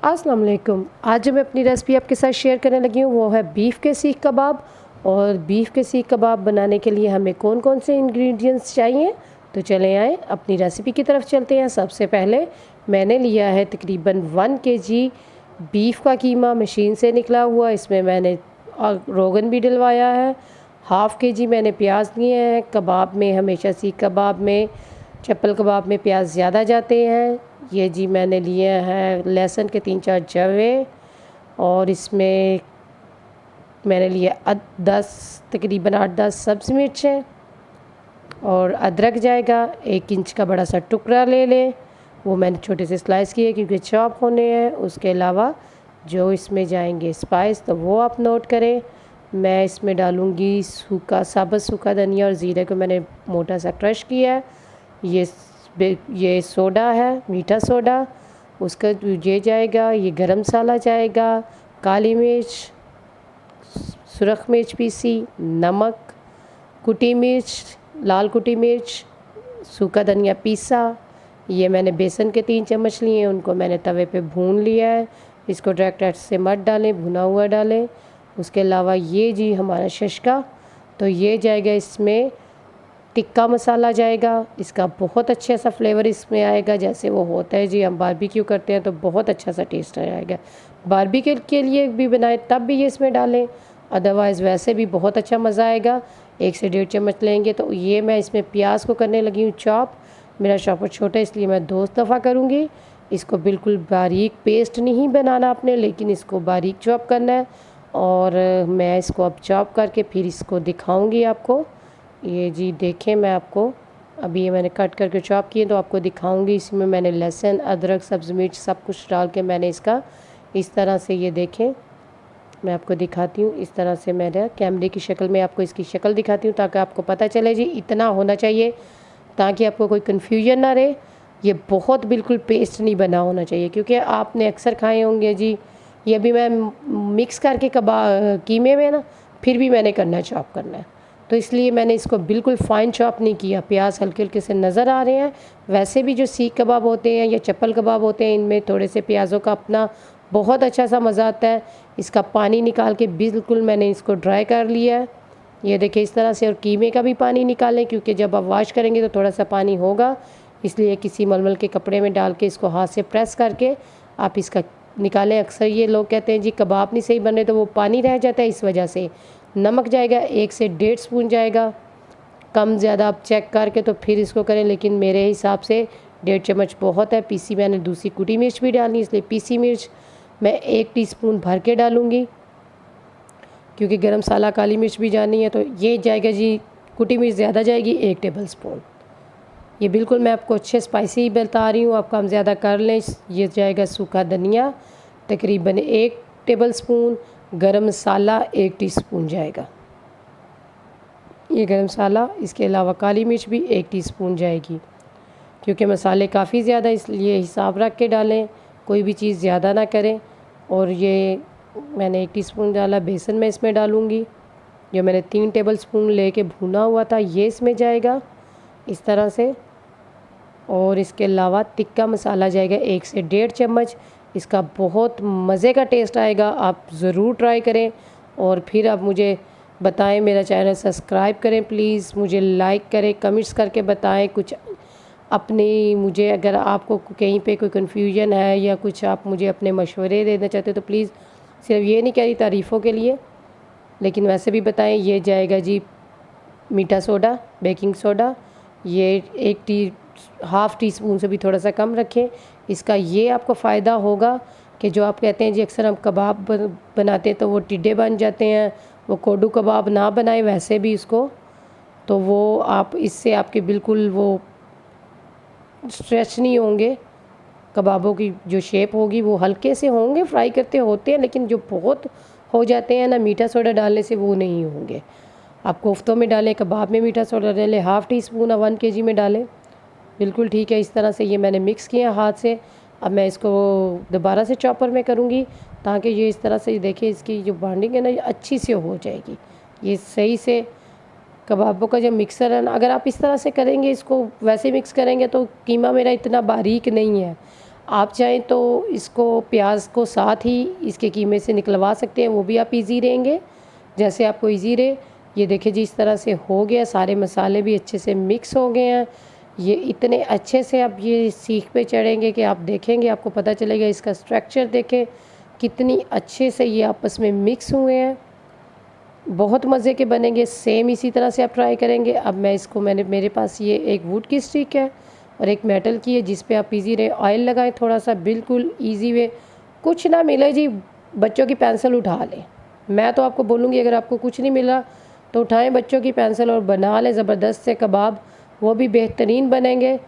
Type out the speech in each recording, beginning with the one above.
अस्सलाम वालेकुम। आज जो मैं अपनी रेसिपी आपके साथ शेयर करने लगी हूँ वो है बीफ़ के सीख कबाब। और बीफ़ के सीख कबाब बनाने के लिए हमें कौन कौन से इंग्रेडिएंट्स चाहिए, तो चलें आएँ अपनी रेसिपी की तरफ चलते हैं। सबसे पहले मैंने लिया है तकरीबन 1 केजी बीफ़ का कीमा मशीन से निकला हुआ। इसमें मैंने रोगन भी डलवाया है। हाफ़ केजी मैंने प्याज लिए हैं। कबाब में हमेशा सीख कबाब में, चप्पल कबाब में प्याज ज़्यादा जाते हैं। ये जी मैंने लिए हैं लहसुन के 3-4 जवे। और इसमें मैंने लिया 10 तकरीबन 8-10 सब्ज़ मिर्चें। और अदरक जाएगा 1 इंच का बड़ा सा टुकड़ा ले लें, वो मैंने छोटे से स्लाइस किए क्योंकि चॉप होने हैं। उसके अलावा जो इसमें जाएंगे स्पाइस तो वो आप नोट करें। मैं इसमें डालूँगी साबुत सूखा धनिया और ज़ीरे को मैंने मोटा सा क्रश किया है। ये सोडा है, मीठा सोडा, उसका ये जाएगा। ये गरम मसाला जाएगा, काली मिर्च, सुरख मिर्च पीसी, नमक, कुटी मिर्च, लाल कुटी मिर्च, सूखा धनिया पीसा। ये मैंने बेसन के 3 चम्मच लिए हैं, उनको मैंने तवे पे भून लिया है। इसको डायरेक्ट ऐसे मत डालें, भुना हुआ डालें। उसके अलावा ये जी हमारा शशका, तो ये जाएगा इसमें। टिक्का मसाला जाएगा, इसका बहुत अच्छा सा फ्लेवर इसमें आएगा। जैसे वो होता है जी हम बारबेक्यू करते हैं तो बहुत अच्छा सा टेस्ट आएगा। बारबेक्यू के लिए भी बनाए तब भी ये इसमें डालें, अदरवाइज़ वैसे भी बहुत अच्छा मज़ा आएगा। 1 से 1.5 चम्मच लेंगे। तो ये मैं इसमें प्याज को करने लगी हूँ चॉप। मेरा चॉपर छोटा है इसलिए मैं 2 दफ़ा करूँगी। इसको बिल्कुल बारीक पेस्ट नहीं बनाना आपने, लेकिन इसको बारीक चॉप करना है। और मैं इसको अब चॉप करके फिर इसको दिखाऊँगी आपको। ये जी देखें, मैं आपको अभी ये मैंने कट करके चॉप किए तो आपको दिखाऊंगी। इसमें मैंने लहसुन, अदरक, सब्ज़ मिर्च सब कुछ डाल के मैंने इसका इस तरह से, ये देखें मैं आपको दिखाती हूँ। इस तरह से मेरा कैमरे की शक्ल में आपको इसकी शक्ल दिखाती हूँ ताकि आपको पता चले जी इतना होना चाहिए, ताकि आपको कोई कन्फ्यूजन ना रहे। ये बहुत बिल्कुल पेस्ट नहीं बना होना चाहिए, क्योंकि आपने अक्सर खाए होंगे जी। ये भी मैं मिक्स करके कीमे में ना फिर भी मैंने करना चॉप करना है, तो इसलिए मैंने इसको बिल्कुल फ़ाइन चॉप नहीं किया। प्याज हल्के हल्के से नज़र आ रहे हैं। वैसे भी जो सीख कबाब होते हैं या चप्पल कबाब होते हैं, इनमें थोड़े से प्याज़ों का अपना बहुत अच्छा सा मज़ा आता है। इसका पानी निकाल के बिल्कुल मैंने इसको ड्राई कर लिया है। ये देखिए इस तरह से। और कीमे का भी पानी निकालें, क्योंकि जब आप वॉश करेंगे तो थोड़ा सा पानी होगा, इसलिए किसी मलमल के कपड़े में डाल के इसको हाथ से प्रेस करके आप इसका निकालें। अक्सर ये लोग कहते हैं जी कबाब नहीं सही बन रहे, तो वो पानी रह जाता है इस वजह से। नमक जाएगा 1 से 1.5 स्पून जाएगा। कम ज़्यादा आप चेक करके तो फिर इसको करें, लेकिन मेरे हिसाब से 1.5 चम्मच बहुत है। पीसी मैंने दूसरी कुटी मिर्च भी डालनी, इसलिए पीसी मिर्च मैं 1 टीस्पून भर के डालूँगी, क्योंकि गरम मसाला काली मिर्च भी जानी है। तो ये जाएगा जी, कुटी मिर्च ज़्यादा जाएगी 1 टेबल स्पून। ये बिल्कुल मैं आपको अच्छे स्पाइसी बता रही हूँ, आप कम ज़्यादा कर लें। ये जाएगा सूखा धनिया तकरीबन 1 टेबल स्पून। गरम मसाला 1 टीस्पून जाएगा, ये गरम मसाला। इसके अलावा काली मिर्च भी 1 टीस्पून जाएगी, क्योंकि मसाले काफ़ी ज़्यादा, इसलिए हिसाब रख के डालें, कोई भी चीज़ ज़्यादा ना करें। और ये मैंने 1 टीस्पून डाला। बेसन मैं इसमें डालूँगी, जो मैंने 3 टेबल स्पून लेके भुना हुआ था ये इसमें जाएगा इस तरह से। और इसके अलावा टिक्का मसाला जाएगा 1 से 1.5 चम्मच। इसका बहुत मज़े का टेस्ट आएगा, आप ज़रूर ट्राई करें। और फिर आप मुझे बताएं, मेरा चैनल सब्सक्राइब करें प्लीज़, मुझे लाइक करें, कमेंट्स करके बताएं कुछ अपनी। मुझे अगर आपको कहीं पे कोई कन्फ्यूजन है या कुछ आप मुझे अपने मशवरे देना चाहते हो तो प्लीज़, सिर्फ ये नहीं कह रही तारीफ़ों के लिए, लेकिन वैसे भी बताएं। ये जाएगा जी मीठा सोडा, बेकिंग सोडा, ये हाफ़ टी स्पून से भी थोड़ा सा कम रखें। इसका ये आपको फ़ायदा होगा कि जो आप कहते हैं जी अक्सर हम कबाब बनाते हैं तो वो टिड्डे बन जाते हैं, वो कोडू कबाब ना बनाएं वैसे भी इसको, तो वो आप इससे आपके बिल्कुल वो स्ट्रेच नहीं होंगे। कबाबों की जो शेप होगी वो हल्के से होंगे, फ्राई करते होते हैं, लेकिन जो बहुत हो जाते हैं ना मीठा सोडा डालने से, वो नहीं होंगे। आप कोफ्तों में डालें, कबाब में मीठा सोडा डालें, हाफ़ टी स्पून 1 केजी में डालें, बिल्कुल ठीक है। इस तरह से ये मैंने मिक्स किया हाथ से। अब मैं इसको दोबारा से चॉपर में करूँगी, ताकि ये इस तरह से देखिए इसकी जो बाइंडिंग है ना ये अच्छी से हो जाएगी। ये सही से कबाबों का जो मिक्सर है ना, अगर आप इस तरह से करेंगे, इसको वैसे मिक्स करेंगे तो कीमा मेरा इतना बारीक नहीं है। आप चाहें तो इसको प्याज को साथ ही इसके कीमे से निकलवा सकते हैं, वो भी आप इजी रहेंगे, जैसे आपको इजी रहे। ये देखिए जी, इस तरह से हो गया, सारे मसाले भी अच्छे से मिक्स हो गए हैं। ये इतने अच्छे से आप ये सीख पे चढ़ेंगे कि आप देखेंगे, आपको पता चलेगा। इसका स्ट्रक्चर देखें कितनी अच्छे से ये आपस में मिक्स हुए हैं, बहुत मज़े के बनेंगे। सेम इसी तरह से आप ट्राई करेंगे। अब मैं इसको मेरे पास ये एक वुड की स्टिक है और एक मेटल की है, जिस पे आप इजी रहे ऑयल लगाएं थोड़ा सा, बिल्कुल इजी वे। कुछ ना मिले जी, बच्चों की पेंसिल उठा लें। मैं तो आपको बोलूँगी, अगर आपको कुछ नहीं मिला तो उठाएं बच्चों की पेंसिल और बना लें ज़बरदस्त से कबाब, वो भी बेहतरीन बनेंगे।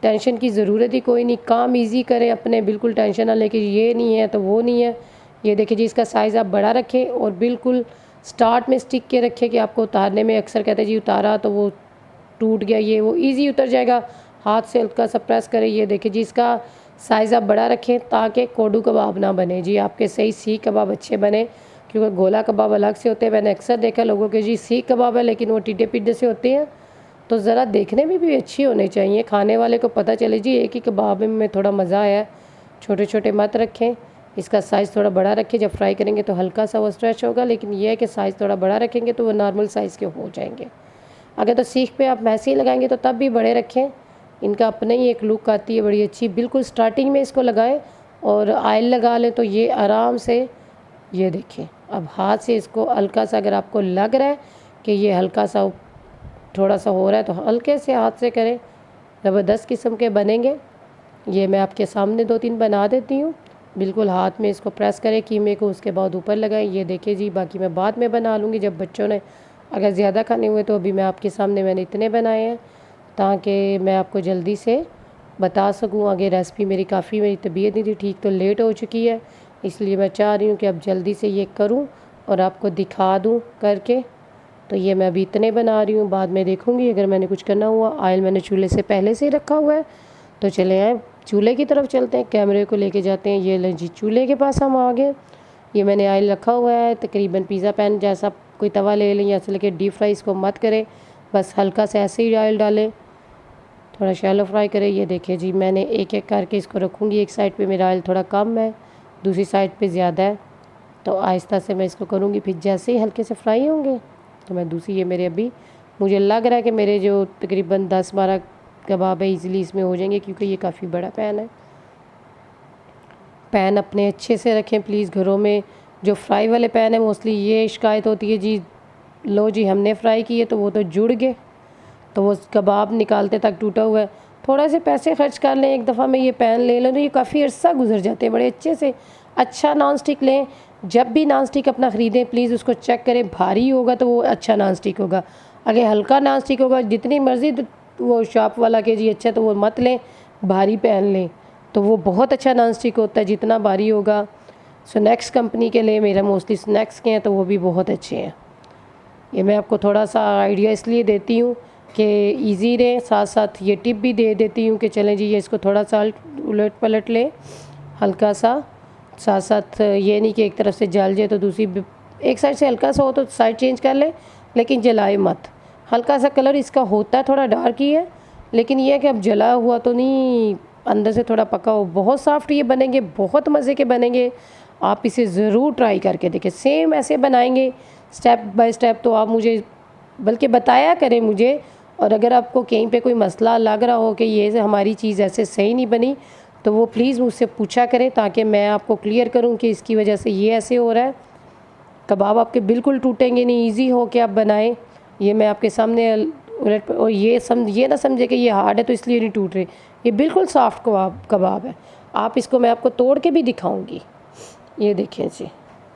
टेंशन की ज़रूरत ही कोई नहीं, काम इजी करें अपने, बिल्कुल टेंशन ना लेके ये नहीं है तो वो नहीं है। ये देखिए जी, इसका साइज़ आप बड़ा रखें और बिल्कुल स्टार्ट में स्टिक के रखें कि आपको उतारने में अक्सर कहते हैं जी उतारा तो वो टूट गया, ये वो ईज़ी उतर जाएगा। हाथ से हल्का सा प्रेस करें। ये देखिए जी, इसका साइज़ आप बड़ा रखें ताकि कोडू कबाब ना बने जी, आपके सही सीख कबाब अच्छे बने, क्योंकि गोला कबाब अलग से होते हैं। मैंने अक्सर देखा लोगों के जी सीख कबाब है लेकिन वो टीडे पीडे से होते हैं, तो ज़रा देखने में भी अच्छी होनी चाहिए, खाने वाले को पता चले जी एक ही कबाब में थोड़ा मज़ा आया। छोटे छोटे मत रखें, इसका साइज़ थोड़ा बड़ा रखें। जब फ्राई करेंगे तो हल्का सा वो स्ट्रेच होगा, लेकिन यह है कि साइज़ थोड़ा बड़ा रखेंगे तो वो नॉर्मल साइज़ के हो जाएंगे। अगर तो सीख पे आप वैसे ही लगाएंगे तो तब भी बड़े रखें, इनका अपना ही एक लुक आती है बड़ी अच्छी। बिल्कुल स्टार्टिंग में इसको लगाएं और ऑयल लगा लें तो ये आराम से, ये देखें। अब हाथ से इसको हल्का सा, अगर आपको लग रहा है कि ये हल्का सा थोड़ा सा हो रहा है तो हल्के से हाथ से करें, ज़बरदस्त किस्म के बनेंगे। ये मैं आपके सामने 2-3 बना देती हूँ। बिल्कुल हाथ में इसको प्रेस करें कीमे को, उसके बाद ऊपर लगाएं। ये देखिए जी, बाकी मैं बाद में बना लूँगी जब बच्चों ने अगर ज़्यादा खाने हुए, तो अभी मैं आपके सामने मैंने इतने बनाए हैं ताकि मैं आपको जल्दी से बता सकूँ। आगे रेसिपी मेरी काफ़ी, मेरी तबीयत नहीं थी ठीक तो लेट हो चुकी है, इसलिए मैं चाह रही हूँ कि अब जल्दी से ये करूँ और आपको दिखा दूँ करके। तो ये मैं अभी इतने बना रही हूँ, बाद में देखूँगी अगर मैंने कुछ करना हुआ। ऑयल मैंने चूल्हे से पहले से ही रखा हुआ है, तो चले आए चूल्हे की तरफ चलते हैं, कैमरे को लेके जाते हैं। ये लें जी, चूल्हे के पास हम आ गए। ये मैंने ऑयल रखा हुआ है, तकरीबन पिज़्ज़ा पैन जैसा कोई तवा ले लें, या से लेके डीप फ्राई इसको मत करें, बस हल्का से ऐसे ही ऑयल डालें, थोड़ा शैलो फ्राई करें। ये देखिए जी, मैंने एक एक करके इसको रखूँगी। एक साइड पे मेरा ऑयल थोड़ा कम है, दूसरी साइड पे ज़्यादा है, तो आहिस्ता से मैं इसको करूँगी। फिर जैसे ही हल्के से फ्राई होंगे तो मैं दूसरी, ये मेरे अभी मुझे लग रहा है कि मेरे जो तकरीबन 10-12 कबाब है ईज़िली इसमें हो जाएंगे, क्योंकि ये काफ़ी बड़ा पैन है। पैन अपने अच्छे से रखें प्लीज़। घरों में जो फ्राई वाले पैन है मोस्टली ये शिकायत होती है जी, लो जी हमने फ्राई किए तो वो तो जुड़ गए, तो वो कबाब निकालते तक टूटा हुआ है। थोड़ा से पैसे खर्च कर लें, एक दफ़ा में ये पैन ले लें तो ये काफ़ी अर्सा गुजर जाते हैं बड़े अच्छे से। अच्छा नॉन स्टिक लें, जब भी नॉन स्टिक अपना ख़रीदें प्लीज़ उसको चेक करें, भारी होगा तो वो अच्छा नॉन स्टिक होगा, अगर हल्का नॉन स्टिक होगा जितनी मर्ज़ी वो शॉप वाला के जी अच्छा तो वो मत लें, भारी पैन लें तो वो बहुत अच्छा नॉन स्टिक होता है जितना भारी होगा। स्नैक्स कंपनी के लिए, मेरा मोस्टली स्नैक्स के हैं तो वो भी बहुत अच्छे हैं। ये मैं आपको थोड़ा सा आइडिया इसलिए देती हूँ कि इजी रहे, साथ साथ ये टिप भी दे देती हूँ कि चलें जी ये इसको थोड़ा सा उलट पलट लें हल्का सा, साथ साथ ये नहीं कि एक तरफ से जल जाए तो दूसरी, एक साइड से हल्का सा हो तो साइड चेंज कर लें, लेकिन जलाए मत। हल्का सा कलर इसका होता है, थोड़ा डार्क ही है, लेकिन ये है कि अब जला हुआ तो नहीं, अंदर से थोड़ा पका हो। बहुत सॉफ्ट ये बनेंगे, बहुत मज़े के बनेंगे। आप इसे ज़रूर ट्राई करके देखें, सेम ऐसे बनाएंगे स्टेप बाय स्टेप, तो आप मुझे बल्कि बताया करें मुझे। और अगर आपको कहीं पे कोई मसला लग रहा हो कि ये हमारी चीज़ ऐसे सही नहीं बनी, तो वो प्लीज़ मुझसे पूछा करें ताकि मैं आपको क्लियर करूं कि इसकी वजह से ये ऐसे हो रहा है। कबाब आपके बिल्कुल टूटेंगे नहीं, इजी हो के आप बनाएं। ये मैं आपके सामने उलट, और ये ना समझे कि ये हार्ड है तो इसलिए नहीं टूट रहे, ये बिल्कुल सॉफ्ट कबाब है। आप इसको, मैं आपको तोड़ के भी दिखाऊँगी। ये देखें जी,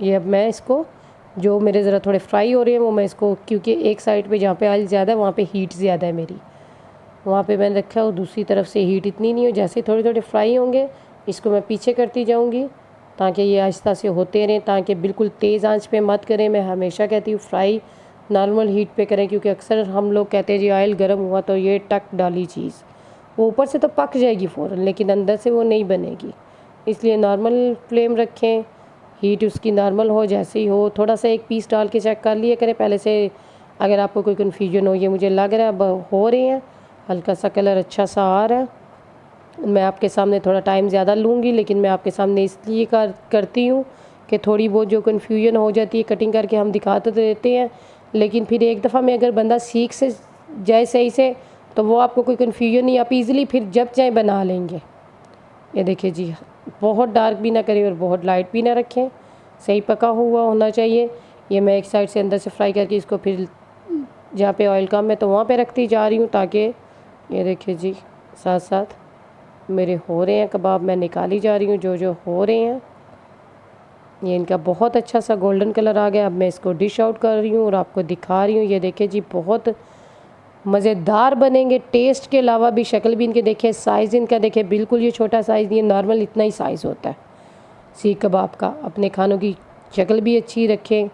ये अब मैं इसको, जो मेरे ज़रा थोड़े फ्राई हो रहे हैं वो मैं इसको, क्योंकि एक साइड पे जहाँ पे ऑयल ज़्यादा है वहाँ पे हीट ज़्यादा है मेरी, वहाँ पे मैंने रखा है, और दूसरी तरफ से हीट इतनी नहीं हो। जैसे थोड़े थोड़े फ्राई होंगे इसको मैं पीछे करती जाऊँगी ताकि ये आहिस्ता से होते रहें, ताकि बिल्कुल तेज़ आंच पे मत करें। मैं हमेशा कहती हूँ फ्राई नॉर्मल हीट पे करें, क्योंकि अक्सर हम लोग कहते हैं जी ऑयल गर्म हुआ तो ये टक डाली चीज़, वो ऊपर से तो पक जाएगी फ़ौरन लेकिन अंदर से वो नहीं बनेगी, इसलिए नॉर्मल फ्लेम रखें, हीट उसकी नॉर्मल हो, जैसे ही हो थोड़ा सा एक पीस डाल के चेक कर लिया करें पहले से, अगर आपको कोई कन्फ्यूजन हो। ये मुझे लग रहा है अब हो रहे हैं, हल्का सा कलर अच्छा सा आ रहा है, मैं आपके सामने थोड़ा टाइम ज़्यादा लूँगी, लेकिन मैं आपके सामने इसलिए करती हूँ कि थोड़ी बहुत जो कन्फ्यूजन हो जाती है, कटिंग करके हम दिखाते तो देते हैं, लेकिन फिर एक दफ़ा में अगर बंदा सीख से जाए सही से, तो वो आपको कोई कन्फ्यूजन नहीं, आप इजीली फिर जब चाहे बना लेंगे। ये देखिए जी, बहुत डार्क भी ना करें और बहुत लाइट भी ना रखें, सही पका हुआ होना चाहिए। ये मैं एक साइड से अंदर से फ्राई करके इसको फिर जहाँ पे ऑयल कम है तो वहाँ पे रखती जा रही हूँ, ताकि ये देखिए जी साथ साथ मेरे हो रहे हैं कबाब, मैं निकाली जा रही हूँ जो जो हो रहे हैं। ये इनका बहुत अच्छा सा गोल्डन कलर आ गया। अब मैं इसको डिश आउट कर रही हूँ और आपको दिखा रही हूँ। ये देखिए जी, बहुत मज़ेदार बनेंगे। टेस्ट के अलावा भी शक्ल भी इनके देखिए, साइज़ इनका देखिए, बिल्कुल ये छोटा साइज़ नहीं है, नॉर्मल इतना ही साइज़ होता है सीख कबाब का। अपने खानों की शक्ल भी अच्छी रखें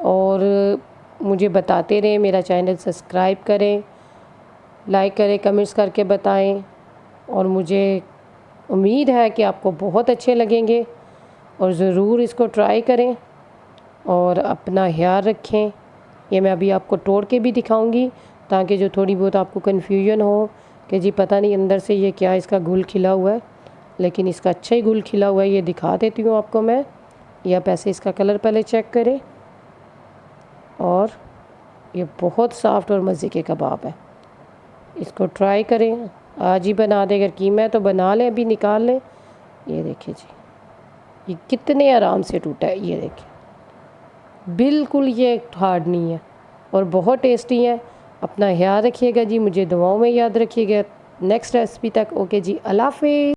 और मुझे बताते रहें। मेरा चैनल सब्सक्राइब करें, लाइक करें, कमेंट्स करके बताएं, और मुझे उम्मीद है कि आपको बहुत अच्छे लगेंगे और ज़रूर इसको ट्राई करें और अपना ख्याल रखें। ये मैं अभी आपको तोड़ के भी दिखाऊंगी, ताकि जो थोड़ी बहुत आपको कन्फ्यूजन हो कि जी पता नहीं अंदर से ये क्या इसका घुल खिला हुआ है, लेकिन इसका अच्छा ही घुल खिला हुआ है। ये दिखा देती हूँ आपको मैं, या पैसे इसका कलर पहले चेक करें। और ये बहुत सॉफ्ट और मज़े के कबाब है, इसको ट्राई करें, आज ही बना दें। अगर कीमा है तो बना लें, अभी निकाल लें। ये देखिए जी, ये कितने आराम से टूटा है। ये देखिए, बिल्कुल ये हार्ड नहीं है और बहुत टेस्टी है। अपना ख्याल रखिएगा जी, मुझे दुआओं में याद रखिएगा। नेक्स्ट रेसिपी तक ओके जी, अल्लाह हाफ़िज़।